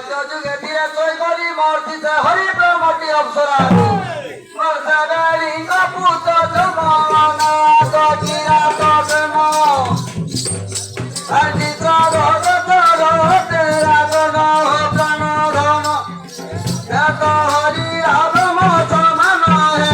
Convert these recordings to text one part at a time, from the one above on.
যুগে ধীরে তৈ করি মর্তিতে হরি ব্রহ্মটি অপসরা মর্যাদারি কপুত জমানা গিরা তগম আদি জগত জগতে রাগন প্রাণ ধন এত হরি রাগম সমান হে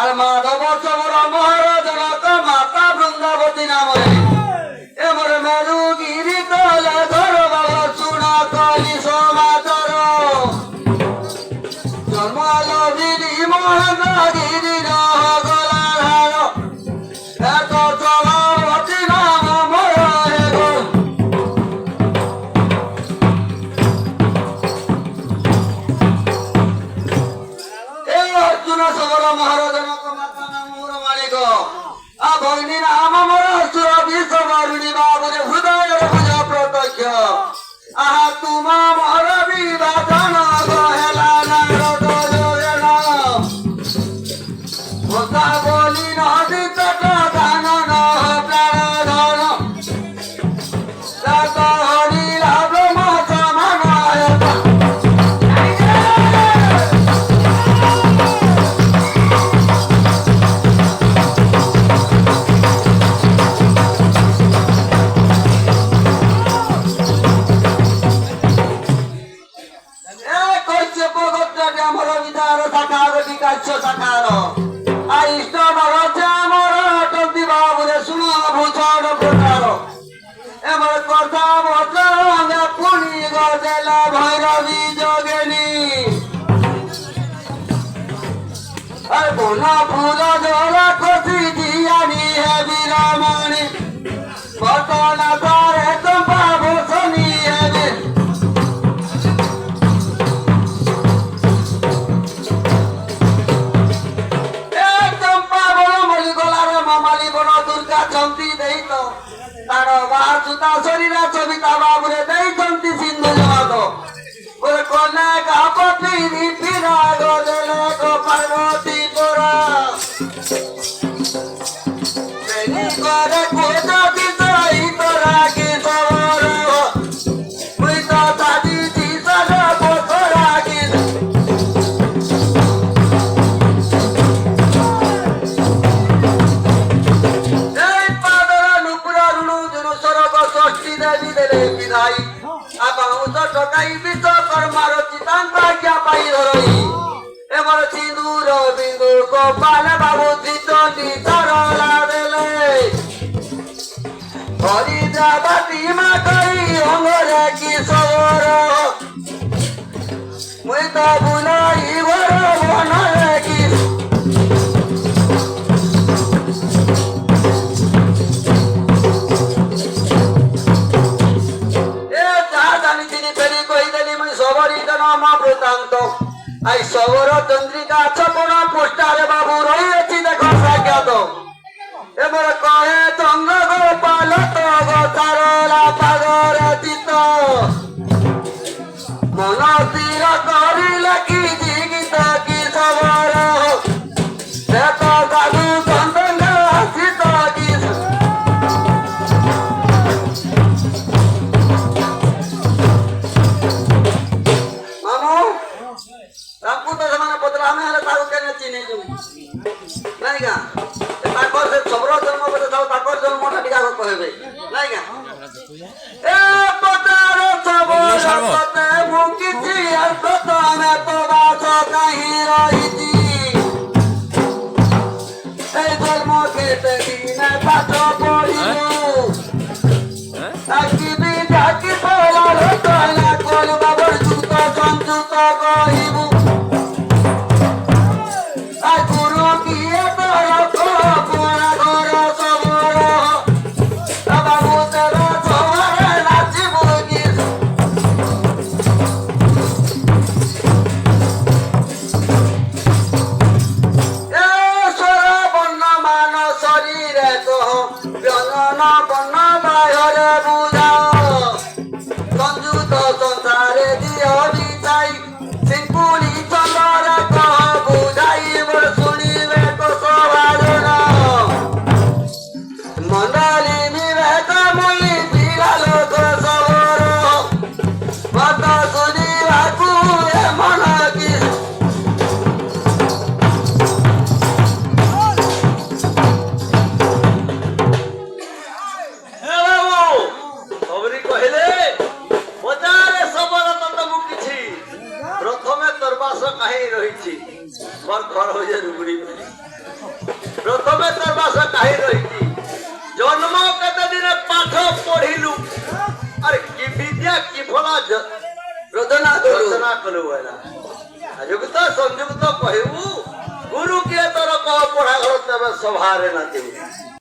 আর মাধব চবর মহারাজনক মাতা বৃন্দাবতী নামে এমর মেরুগিরি তলে ধর বাবা চূড়া কলি সমাচার জন্মালগিরি মহাগিরি গলার এত চলাবতী নাম মর এই অর্জুন সবর মহারাজ ভগ্নী নাম মর সুর বিশ্বরুণী বাবুরে হৃদয় ভুজ প্রত্যক্ষ আহা তুমা মর বিভাজন গহেলা নারদ যোগেন ভোতা বলি নদী তট দান প্রাণ ধন রাত হরি লাভ মত মান ভৈরবী যোগিনী বোনা ফুল জলা কচি দিয়ানি হে বীরমণি বর্তনা করে চম্পা বসনি হেবে চম্পা বন মলি গলার মামালি বন দুর্গা চন্তি দেই তো তার বাসুতা শরীরা সবিতা বাবুরে দেইছন্তি সিন্ধু জগত ওরে কনে কাপতি রিপিরা গজলে গো পার্বতী পোরা প্রেমী করে কোজতি তাই তোরা কি সবর মুই তো দাদি দিশার পোতরা কি এই পাদরা নুপুরা রুণু জুনু সরগ ষষ্ঠী দেবী দেলে বিধাই আবাউত টকাই বিশ্বকর্মার চিতান্ত আজ্ঞা পাই ধরই এবার সিঁদুর বিন্দু গোপাল বাবু চিতটি সরলা দেলে হরিদ্রাবতী মা কই অঙ্গরে কি সবর মুই তো বুলাই বড় বনরে কি আই সবর চন্দ্রিকা ছপন পোস্টারে বাবু রয়েছি দেখো সাক্ষাৎ এবার কহে চন্দ্র গোপাল তো সারলা পাগর চিত মন স্থির করিলে কি জিগিত কি সবর শ্বেত সাধু চন্দন আসিত কি ତାକୁ ତ ସେମାନେ ପଚରା ଆମେ ହେଲେ ତାକୁ କେନେ ଚିହ୍ନିଛୁ ନାଇଁ ଗା ତାଙ୍କର ସେ ସବର ଜନ୍ମ ବୋଲେ ତାଙ୍କର ଜନ୍ମଟା ଟିକେ ଆଗ କହିବେ ନାଇଁ ଗା ଏ ପଚାର ସବର ତତେ ମୁଁ କିଛି ଅର୍ଥ ଆମେ ତ ବାସ କାହିଁ ରହିଛି এই জন্ম কেটে দিনে পাঠ পড়িলু থাকিবি থাকি পড়ার কইলা কল বাবর জুত সঞ্জুত কহিবু বাস কাহি রয়েছি মোর ঘর হয়ে রুগুড়ি প্রথমে তোর বাস কাহি রয়েছি জন্ম কেতে দিনে পাঠ পড়িলু আর কি বিদ্যা কি ফলা রচনা কলু বলা যুক্ত সংযুক্ত কহিবু গুরু কিଏ ତୋର କହ ପଢା ଘର ତେବେ ସଭାରେ ନାଚିବୁ